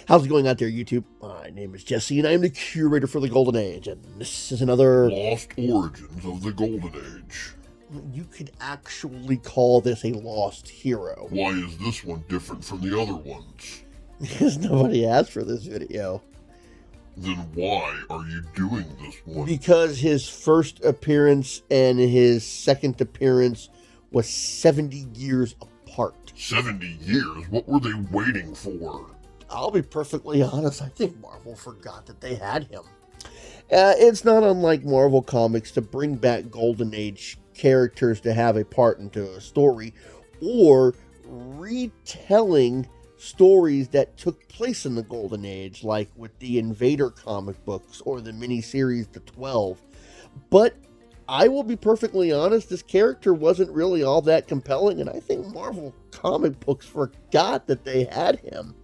How's it going out there, YouTube? My name is Jesse, and I am the curator for the Golden Age, and this is another... Lost Origins of the Golden Age. You could actually call this a lost hero. Why is this one different from the other ones? Because nobody asked for this video. Then why are you doing this one? Because his first appearance and his second appearance was 70 years apart. 70 years? What were they waiting for? I'll be perfectly honest, I think Marvel forgot that they had him. It's not unlike Marvel Comics to bring back Golden Age characters to have a part into a story, or retelling stories that took place in the Golden Age, like with the Invader comic books or the miniseries The 12. But I will be perfectly honest, this character wasn't really all that compelling, and I think Marvel comic books forgot that they had him.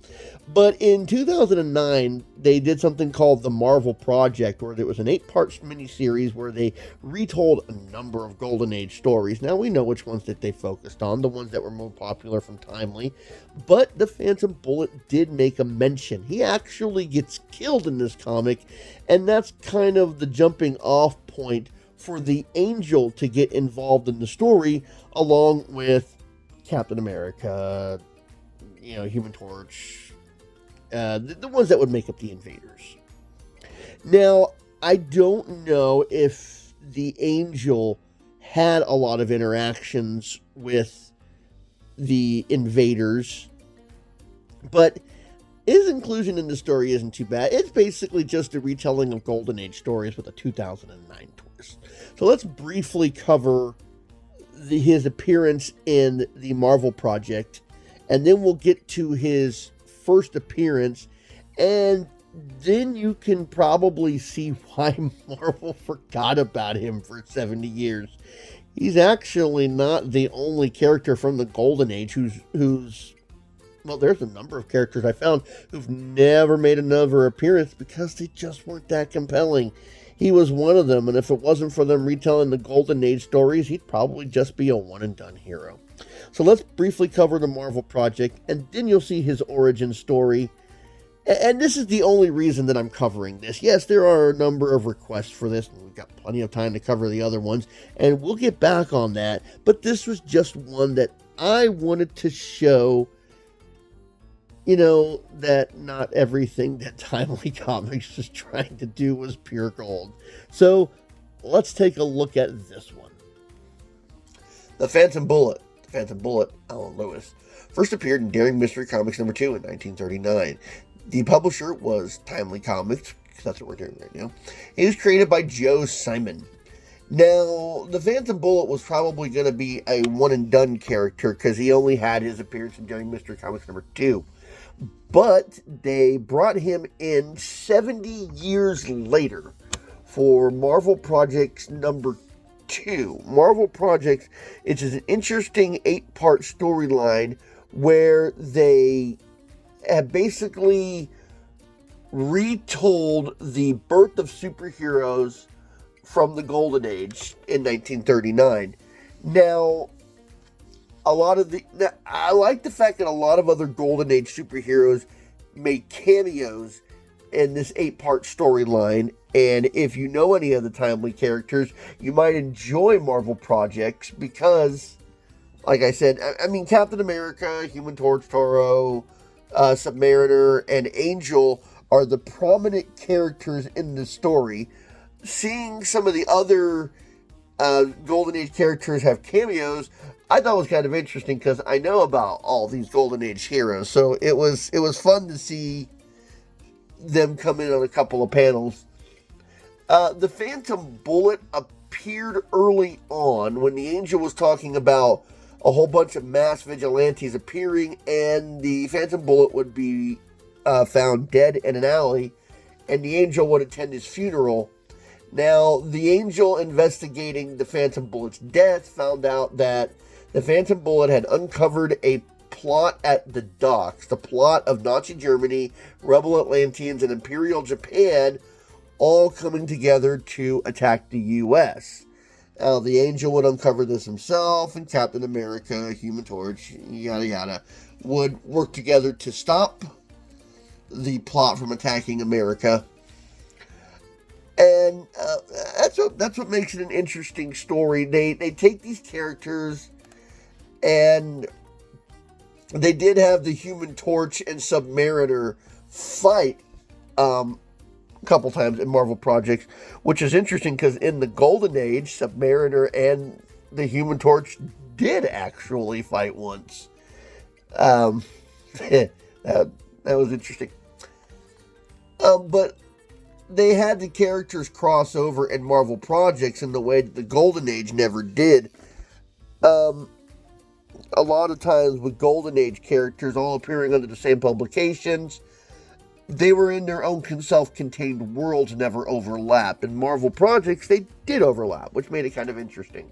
But in 2009, they did something called the Marvel Project, where there was an 8-part miniseries where they retold a number of Golden Age stories. Now, we know which ones that they focused on, the ones that were more popular from Timely, but the Phantom Bullet did make a mention. He actually gets killed in this comic, and that's kind of the jumping off point for the Angel to get involved in the story, along with Captain America, Human Torch, the ones that would make up the Invaders. Now, I don't know if the Angel had a lot of interactions with the Invaders, but his inclusion in the story isn't too bad. It's basically just a retelling of Golden Age stories with a 2009 twist. So let's briefly cover his appearance in the Marvel Project, and then we'll get to his first appearance, and then you can probably see why Marvel forgot about him for 70 years. He's actually not the only character from the Golden Age who's well, there's a number of characters I found who've never made another appearance because they just weren't that compelling. He was one of them, and if it wasn't for them retelling the Golden Age stories, he'd probably just be a one-and-done hero. So let's briefly cover the Marvel Project, and then you'll see his origin story. And this is the only reason that I'm covering this. Yes, there are a number of requests for this, and we've got plenty of time to cover the other ones, and we'll get back on that. But this was just one that I wanted to show, that not everything that Timely Comics was trying to do was pure gold. So let's take a look at this one. The Phantom Bullet. The Phantom Bullet, Alan Lewis, first appeared in Daring Mystery Comics #2 in 1939. The publisher was Timely Comics, because that's what we're doing right now. It was created by Joe Simon. Now, the Phantom Bullet was probably going to be a one-and-done character, because he only had his appearance in Daring Mystery Comics #2. But they brought him in 70 years later for Marvel Projects #2. Marvel Projects, it's an interesting 8-part storyline where they have basically retold the birth of superheroes from the Golden Age in 1939. Now, I like the fact that a lot of other Golden Age superheroes made cameos in this 8-part storyline, and if you know any of the Timely characters, you might enjoy Marvel Projects because, like I said, Captain America, Human Torch, Toro, Submariner, and Angel are the prominent characters in the story. Seeing some of the other Golden Age characters have cameos, I thought it was kind of interesting because I know about all these Golden Age heroes, so it was fun to see them come in on a couple of panels. The Phantom Bullet appeared early on when the Angel was talking about a whole bunch of mass vigilantes appearing, and the Phantom Bullet would be found dead in an alley, and the Angel would attend his funeral. Now, the Angel investigating the Phantom Bullet's death found out that the Phantom Bullet had uncovered a plot at the docks, the plot of Nazi Germany, rebel Atlanteans, and Imperial Japan all coming together to attack the U.S. The Angel would uncover this himself, and Captain America, Human Torch, yada yada, would work together to stop the plot from attacking America. And that's what makes it an interesting story. They take these characters, and they did have the Human Torch and Submariner fight a couple times in Marvel projects, which is interesting because in the Golden Age, Submariner and the Human Torch did actually fight once. That was interesting. But they had the characters cross over in Marvel projects in the way that the Golden Age never did. A lot of times with Golden Age characters all appearing under the same publications, they were in their own self-contained worlds, never overlap. In Marvel projects, they did overlap, which made it kind of interesting.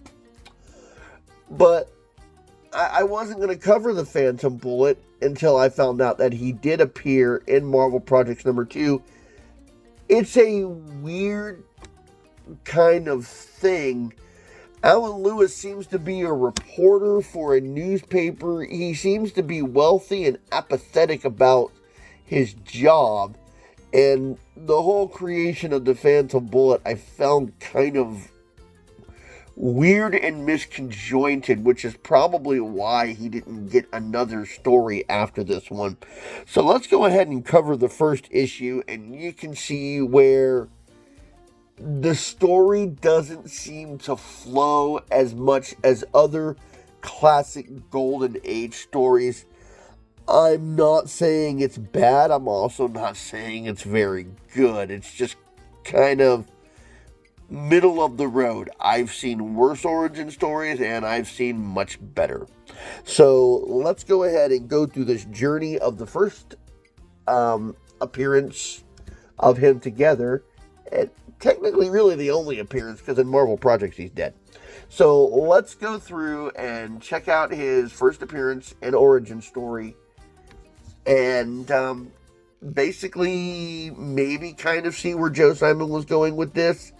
But I wasn't going to cover the Phantom Bullet until I found out that he did appear in Marvel Projects number 2. It's a weird kind of thing. Alan Lewis seems to be a reporter for a newspaper. He seems to be wealthy and apathetic about his job. And the whole creation of the Phantom Bullet I found kind of weird and misconjointed, which is probably why he didn't get another story after this one. So let's go ahead and cover the first issue, and you can see where the story doesn't seem to flow as much as other classic Golden Age stories. I'm not saying it's bad. I'm also not saying it's very good. It's just kind of middle of the road. I've seen worse origin stories, and I've seen much better. So let's go ahead and go through this journey of the first appearance of him together. And technically, really the only appearance, because in Marvel Projects he's dead. So let's go through and check out his first appearance and origin story. And basically maybe kind of see where Joe Simon was going with this.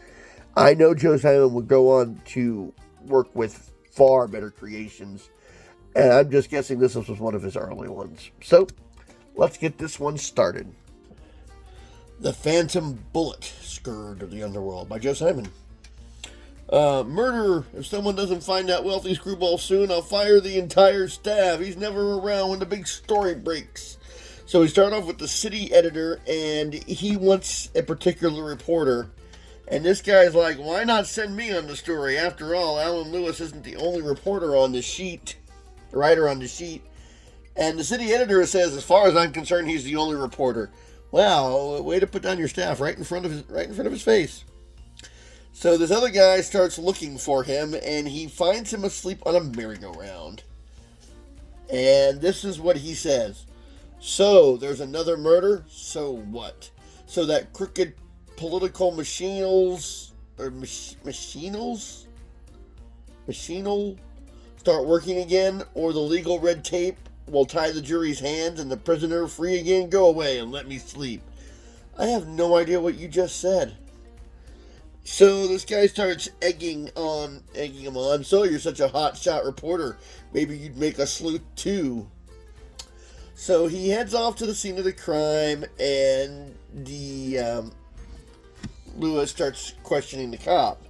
I know Joe Simon would go on to work with far better creations, and I'm just guessing this was one of his early ones. So, let's get this one started. The Phantom Bullet, Scourge of the Underworld by Joe Simon. Murder. If someone doesn't find that wealthy screwball soon, I'll fire the entire staff. He's never around when the big story breaks. So we start off with the city editor, and he wants a particular reporter. And this guy's like, why not send me on the story? After all, Alan Lewis isn't the only reporter on the sheet, writer on the sheet. And the city editor says, as far as I'm concerned, he's the only reporter. Wow, way to put down your staff right in front of his face. So this other guy starts looking for him, and he finds him asleep on a merry-go-round. And this is what he says. So, there's another murder? So what? So that crooked political machinal start working again, or the legal red tape will tie the jury's hands and the prisoner free again? Go away and let me sleep. I have no idea what you just said. So this guy starts egging him on. So you're such a hotshot reporter. Maybe you'd make a sleuth too. So he heads off to the scene of the crime, and the Lewis starts questioning the cop.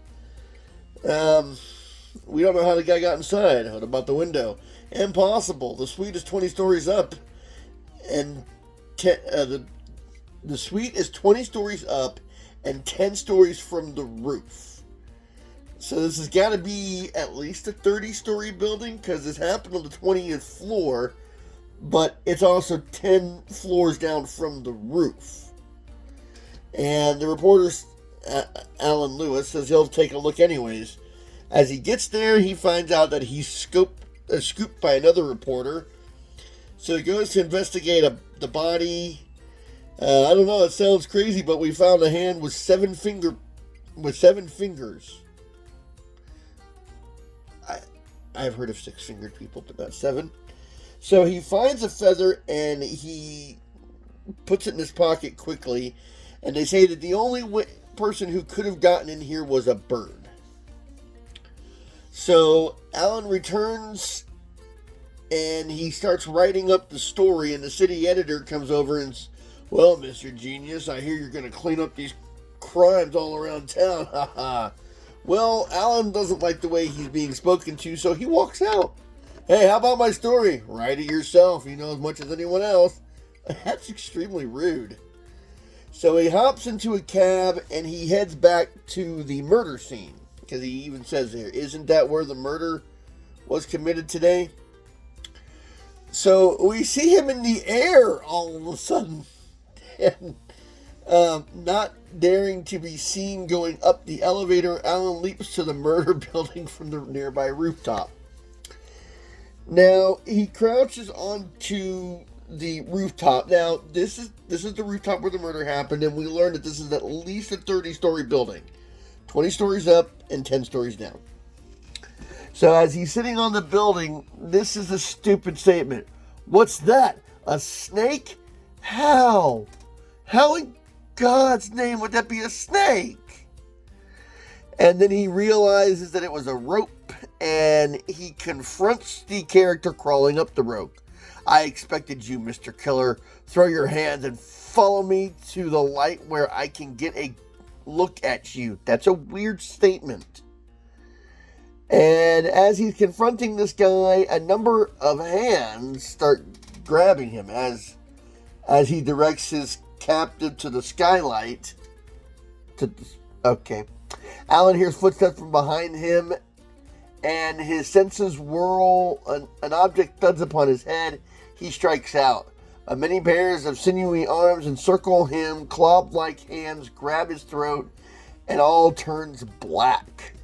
We don't know how the guy got inside. What about the window? Impossible. The suite is 20 stories up, and the suite is 20 stories up and 10 stories from the roof. So this has got to be at least a 30-story building, because this happened on the 20th floor, but it's also 10 floors down from the roof. And the reporter, Alan Lewis, says he'll take a look anyways. As he gets there, he finds out that he's scooped by another reporter. So he goes to investigate the body. I don't know, it sounds crazy, but we found a hand with seven fingers. I've heard of 6-fingered people, but not 7. So he finds a feather, and he puts it in his pocket quickly. And they say that the only person who could have gotten in here was a bird. So Alan returns, and he starts writing up the story, and the city editor comes over and Well, Mr. Genius, I hear you're going to clean up these crimes all around town. Haha. Well, Alan doesn't like the way he's being spoken to, so he walks out. Hey, how about my story? Write it yourself. You know as much as anyone else. That's extremely rude. So he hops into a cab and he heads back to the murder scene. Because he even says there, isn't that where the murder was committed today? So we see him in the air all of a sudden. And not daring to be seen going up the elevator, Alan leaps to the murder building from the nearby rooftop. Now, he crouches onto the rooftop. Now, this is the rooftop where the murder happened, and we learned that this is at least a 30-story building. 20 stories up and 10 stories down. So as he's sitting on the building, this is a stupid statement. What's that? A snake? How? How in God's name would that be a snake? And then he realizes that it was a rope, and he confronts the character crawling up the rope. I expected you, Mr. Killer. Throw your hands and follow me to the light where I can get a look at you. That's a weird statement. And as he's confronting this guy, a number of hands start grabbing him as he directs his captive to the skylight. Okay. Alan hears footsteps from behind him, and his senses whirl. An object thuds upon his head. He strikes out. Many pairs of sinewy arms encircle him. Claw-like hands grab his throat, and all turns black.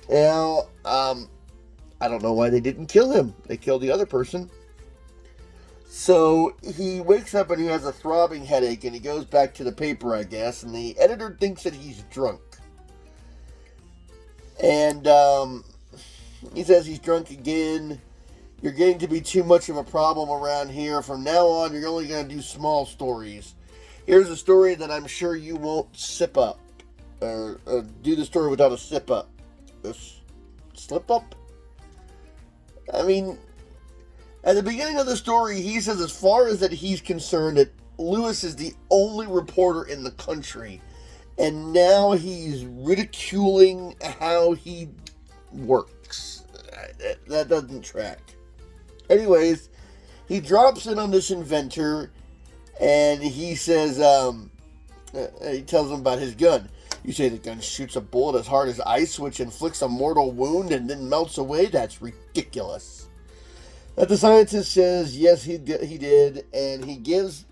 Now, I don't know why they didn't kill him. They killed the other person. So he wakes up and he has a throbbing headache, and he goes back to the paper, I guess, and the editor thinks that he's drunk. And he says he's drunk again. You're getting to be too much of a problem around here. From now on, you're only going to do small stories. Here's a story that I'm sure you won't sip up. Or do the story without a sip up. A slip up? I mean, at the beginning of the story, he says as far as that he's concerned that Lewis is the only reporter in the country. And now he's ridiculing how he works. That doesn't track. Anyways, he drops in on this inventor, and he says, he tells him about his gun. You say the gun shoots a bullet as hard as ice, which inflicts a mortal wound and then melts away? That's ridiculous. But the scientist says, yes, he did, and he gives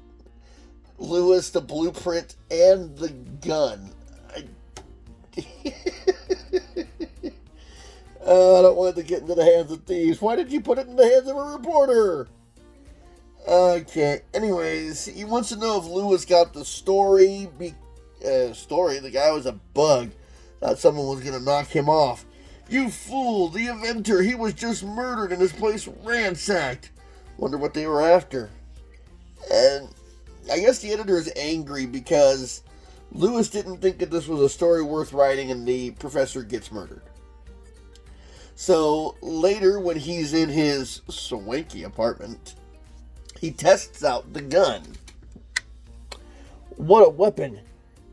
Lewis the blueprint and the gun. I don't want it to get into the hands of thieves. Why did you put it in the hands of a reporter? Okay. Anyways, he wants to know if Lewis got the story. The guy was a bug. Thought someone was going to knock him off. You fool! The inventor! He was just murdered and his place ransacked. Wonder what they were after. And I guess the editor is angry because Lewis didn't think that this was a story worth writing, and the professor gets murdered. So later, when he's in his swanky apartment, he tests out the gun. What a weapon!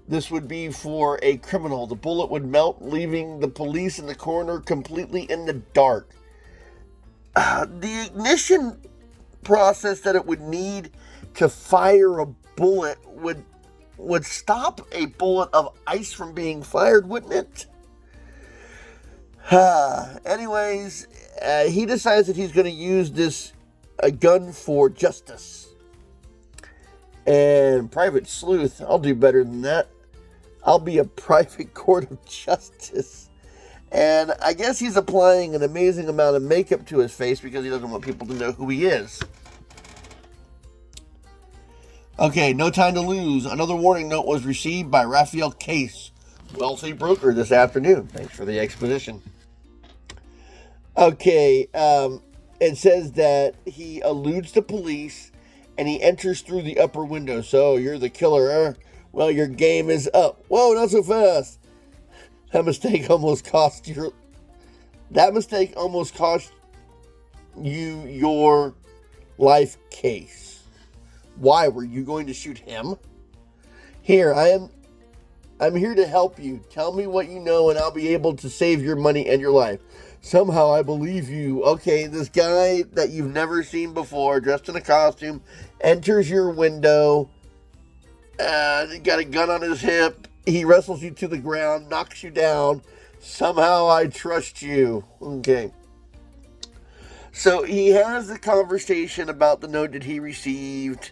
This would be for a criminal. The bullet would melt, leaving the police and the coroner completely in the dark. The ignition process that it would need to fire a bullet would stop a bullet of ice from being fired, wouldn't it? Anyways, he decides that he's going to use this gun for justice. And Private Sleuth, I'll do better than that. I'll be a private court of justice. And I guess he's applying an amazing amount of makeup to his face because he doesn't want people to know who he is. Okay, no time to lose. Another warning note was received by Raphael Case, wealthy broker, this afternoon. Thanks for the exposition. Okay, it says that he eludes the police and he enters through the upper window. So, you're the killer, huh? Well, your game is up. Whoa, not so fast. That mistake almost cost you your life, Case. Why, were you going to shoot him? Here, I'm here to help you. Tell me what you know and I'll be able to save your money and your life. Somehow I believe you. Okay, this guy that you've never seen before, dressed in a costume, enters your window. He got a gun on his hip. He wrestles you to the ground, knocks you down. Somehow I trust you. Okay. So he has the conversation about the note that he received,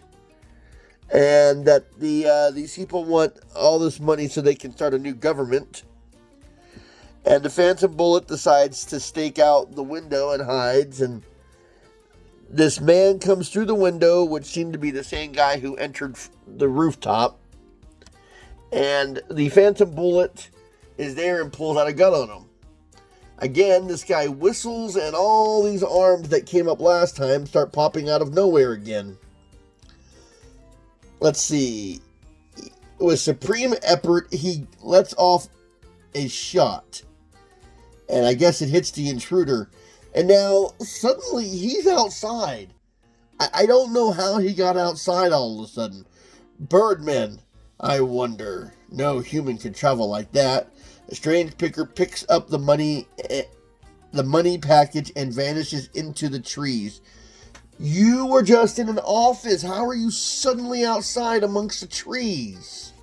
and that these people want all this money so they can start a new government. And the Phantom Bullet decides to stake out the window and hides, and this man comes through the window, which seemed to be the same guy who entered the rooftop. And the Phantom Bullet is there and pulls out a gun on him. Again, this guy whistles, and all these arms that came up last time start popping out of nowhere again. Let's see. With supreme effort, he lets off a shot. And I guess it hits the intruder. And now, suddenly, he's outside. I don't know how he got outside all of a sudden. Birdman, I wonder. No human can travel like that. The strange picker picks up the money package and vanishes into the trees. You were just in an office. How are you suddenly outside amongst the trees?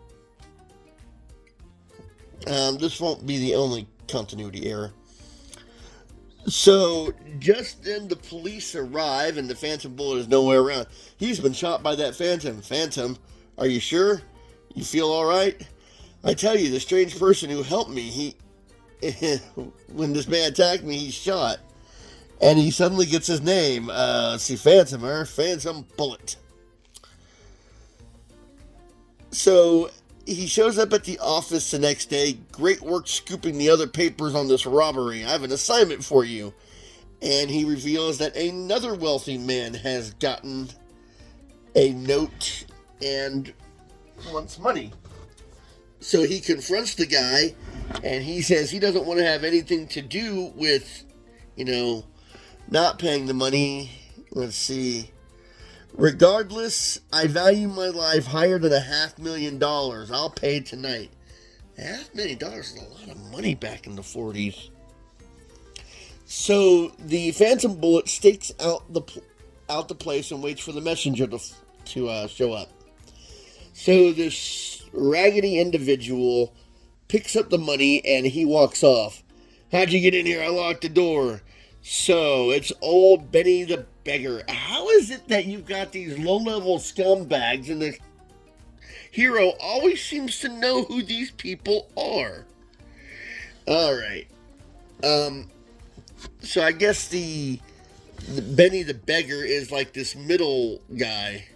This won't be the only continuity error. So, just then the police arrive and the Phantom Bullet is nowhere around. He's been shot by that Phantom. Phantom, are you sure? You feel alright? I tell you, the strange person who helped me, when this man attacked me, he's shot. And he suddenly gets his name. Phantom Bullet. So, he shows up at the office the next day. Great work scooping the other papers on this robbery. I have an assignment for you. And he reveals that another wealthy man has gotten a note and wants money. So he confronts the guy, and he says he doesn't want to have anything to do with, not paying the money. Let's see. Regardless, I value my life higher than $500,000. I'll pay tonight. $500,000 is a lot of money back in the 40s. So the Phantom Bullet stakes out the place and waits for the messenger to show up. So this raggedy individual picks up the money and he walks off. How'd you get in here? I locked the door. So, it's old Benny the Beggar. How is it that you've got these low-level scumbags and the hero always seems to know who these people are? Alright. So I guess the Benny the Beggar is like this middle guy.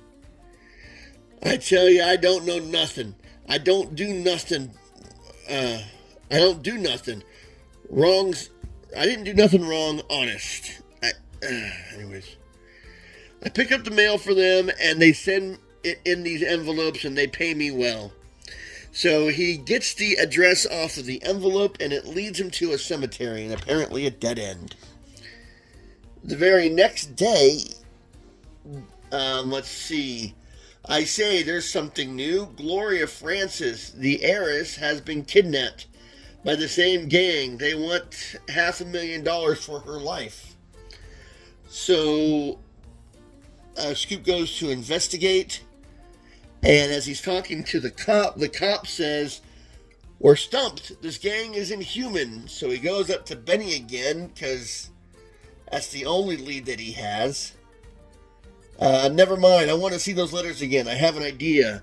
I tell you, I don't know nothing. I don't do nothing. I don't do nothing. I didn't do nothing wrong, honest. Anyways. I pick up the mail for them, and they send it in these envelopes, and they pay me well. So he gets the address off of the envelope, and it leads him to a cemetery, and apparently a dead end. The very next day, let's see. I say there's something new. Gloria Francis, the heiress, has been kidnapped by the same gang. They want $500,000 for her life. So, Scoop goes to investigate, and as he's talking to the cop says, "We're stumped. This gang is inhuman." So he goes up to Benny again, because that's the only lead that he has. Never mind, I want to see those letters again. I have an idea.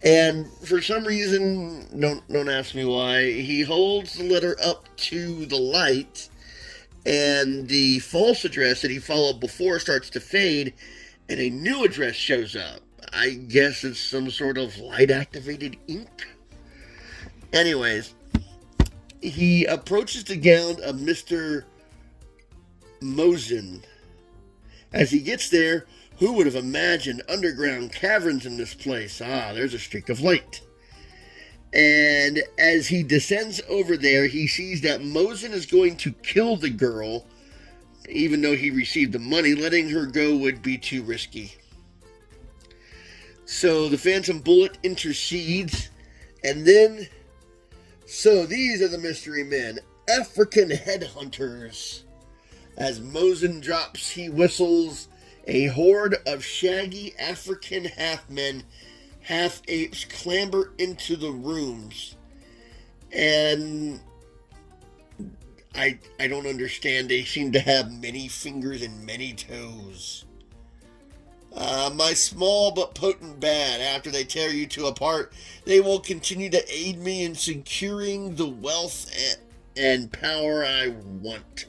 And for some reason, don't ask me why, he holds the letter up to the light, and the false address that he followed before starts to fade, and a new address shows up. I guess it's some sort of light-activated ink. Anyways, he approaches the gown of Mr. Mosen. As he gets there, who would have imagined underground caverns in this place? There's a streak of light. And as he descends over there, he sees that Mosen is going to kill the girl, even though he received the money. Letting her go would be too risky. So the Phantom Bullet intercedes, and then, so these are the mystery men, African headhunters. As Mosin drops, he whistles. A horde of shaggy African half-men, half-apes clamber into the rooms. And I don't understand. They seem to have many fingers and many toes. My small but potent band, after they tear you two apart, they will continue to aid me in securing the wealth and power I want.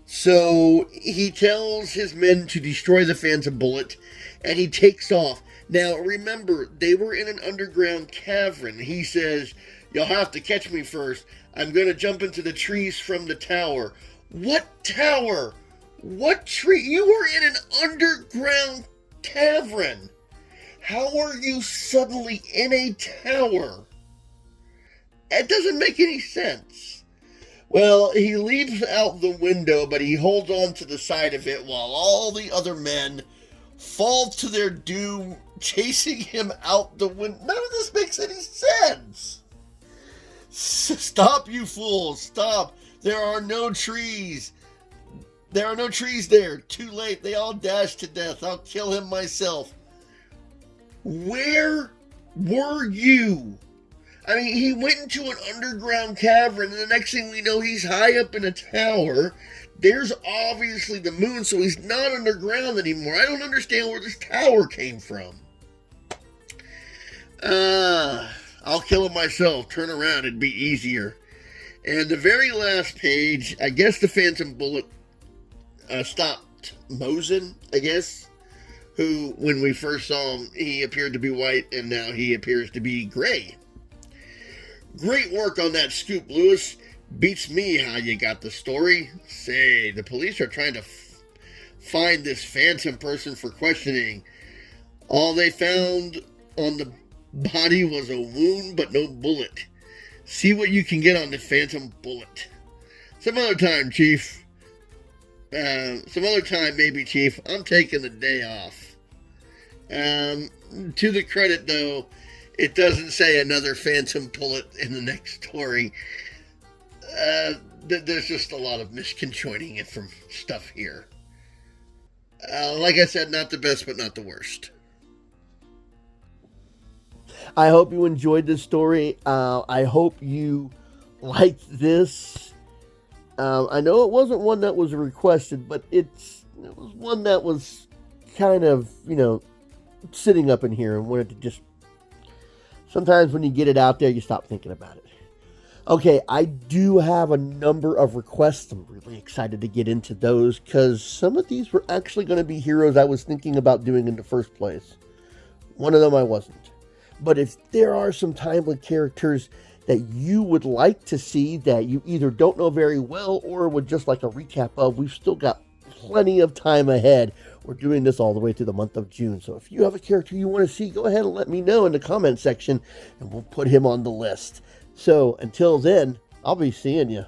So he tells his men to destroy the Phantom Bullet, and he takes off. Now remember, they were in an underground cavern. He says, "You'll have to catch me first. I'm going to jump into the trees from the tower." What tower? What tree? You were in an underground cavern. How are you suddenly in a tower? It doesn't make any sense. Well, he leaps out the window, but he holds on to the side of it while all the other men fall to their doom, chasing him out the window. None of this makes any sense. Stop, you fools, stop. There are no trees. There are no trees there. Too late. They all dash to death. I'll kill him myself. Where were you? I mean, he went into an underground cavern, and the next thing we know, he's high up in a tower. There's obviously the moon, so he's not underground anymore. I don't understand where this tower came from. I'll kill him myself. Turn around, it'd be easier. And the very last page, I guess the Phantom Bullet stopped Mosin, I guess, who, when we first saw him, he appeared to be white, and now he appears to be gray. Great work on that scoop, Lewis. Beats me how you got the story. Say, the police are trying to find this Phantom person for questioning. All they found on the body was a wound, but no bullet. See what you can get on the Phantom Bullet. Some other time, Chief. Some other time, maybe, Chief. I'm taking the day off. To the credit, though, it doesn't say another Phantom Bullet in the next story. There's just a lot of misconjoining it from stuff here. Like I said, not the best, but not the worst. I hope you enjoyed this story. I hope you liked this. I know it wasn't one that was requested, but it was one that was kind of, sitting up in here and wanted to just... Sometimes when you get it out there, you stop thinking about it. Okay, I do have a number of requests. I'm really excited to get into those because some of these were actually going to be heroes I was thinking about doing in the first place. One of them I wasn't. But if there are some timely characters that you would like to see that you either don't know very well or would just like a recap of, we've still got plenty of time ahead. We're doing this all the way through the month of June. So if you have a character you want to see, go ahead and let me know in the comment section and we'll put him on the list. So until then, I'll be seeing you.